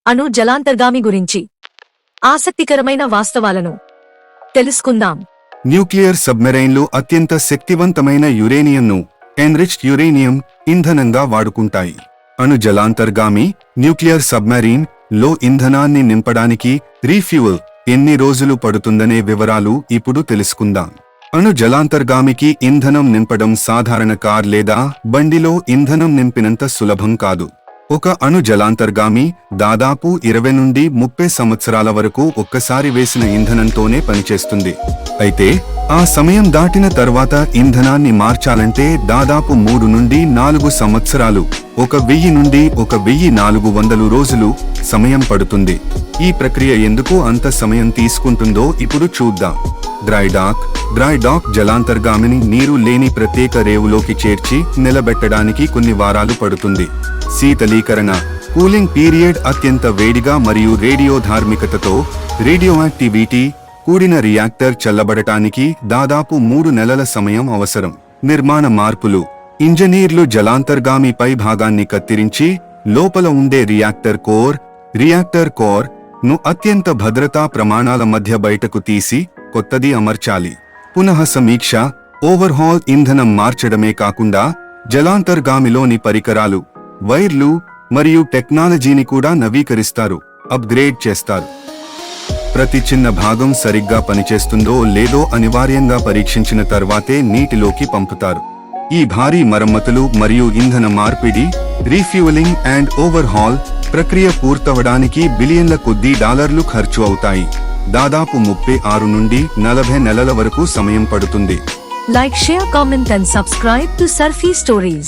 అణు జలాంతర్గామి గురించి ఆసక్తికరమైన వాస్తవాలను తెలుసుకుందాం. న్యూక్లియర్ సబ్మెరైన్లు అత్యంత శక్తివంతమైన యురేనియంను ఎన్రిచ్డ్ యురేనియం ఇంధనంగా వాడుకుంటాయి. అణు జలాంతర్గామి న్యూక్లియర్ సబ్మెరీన్ లో ఇంధనాన్ని నింపడానికి రీఫ్యూయల్ ఎన్ని రోజులు పడుతుందనే వివరాలు ఇప్పుడు తెలుసుకుందాం. అణు జలాంతర్గామికి ఇంధనం నింపడం సాధారణ కార్ లేదా బండిలో ఇంధనం నింపినంత సులభం కాదు. ఒక అణు జలాంతర్గామి దాదాపు 20 నుండి 30 సంవత్సరాల వరకు ఒక్కసారి వేసిన ఇంధనంతోనే పనిచేస్తుంది. అయితే ఆ సమయం దాటిన తర్వాత ఇంధనాన్ని మార్చాలంటే దాదాపు 3 నుండి 4 సంవత్సరాలు, 1000 నుండి 1400 రోజులు సమయం పడుతుంది. ఈ ప్రక్రియ ఎందుకు అంత సమయం తీసుకుంటుందో ఇప్పుడు చూద్దాం. డ్రై డాక్ జలాంతర్గామిని నీరు లేని ప్రత్యేక రేవులోకి చేర్చి నిలబెట్టడానికి కొన్ని వారాలు పడుతుంది. శీతలీకరణ కూలింగ్ పీరియడ్ అత్యంత వేడిగా మరియు రేడియోధార్మికతతో రేడియోయాక్టివిటీ కూడిన రియాక్టర్ చల్లబడటానికి దాదాపు 3 నెలల సమయం అవసరం. నిర్మాణ మార్పులు ఇంజనీర్లు జలాంతర్గామి పై భాగాన్ని కత్తిరించి లోపల ఉండే రియాక్టర్ కోర్ ను అత్యంత భద్రతా ప్రమాణాల మధ్య బయటకు తీసి కొత్తది అమర్చాలి. పునః సమీక్ష ఓవర్హాల్ ఇంధనం మార్చడమే కాకుండా జలాంతర్గామిలోని పరికరాలు, వైర్లు మరియు టెక్నాలజీని కూడా నవీకరిస్తారు, అప్గ్రేడ్ చేస్తారు. ప్రతి చిన్న భాగం సరిగ్గా పనిచేస్తుందో లేదో అనివార్యంగా పరీక్షించిన తర్వాతే నీటిలోకి పంపుతారు. ఈ భారీ మరమ్మతులు మరియు ఇంధన మార్పిడి రీఫ్యూయలింగ్ అండ్ ఓవర్హాల్ ప్రక్రియ పూర్తవడానికి బిలియన్ల కొద్దీ డాలర్లు ఖర్చు అవుతాయి. దాదాపు 36 నుండి 40 నెలల వరకు సమయం పడుతుంది. Like, share, comment and subscribe to Surfy Stories.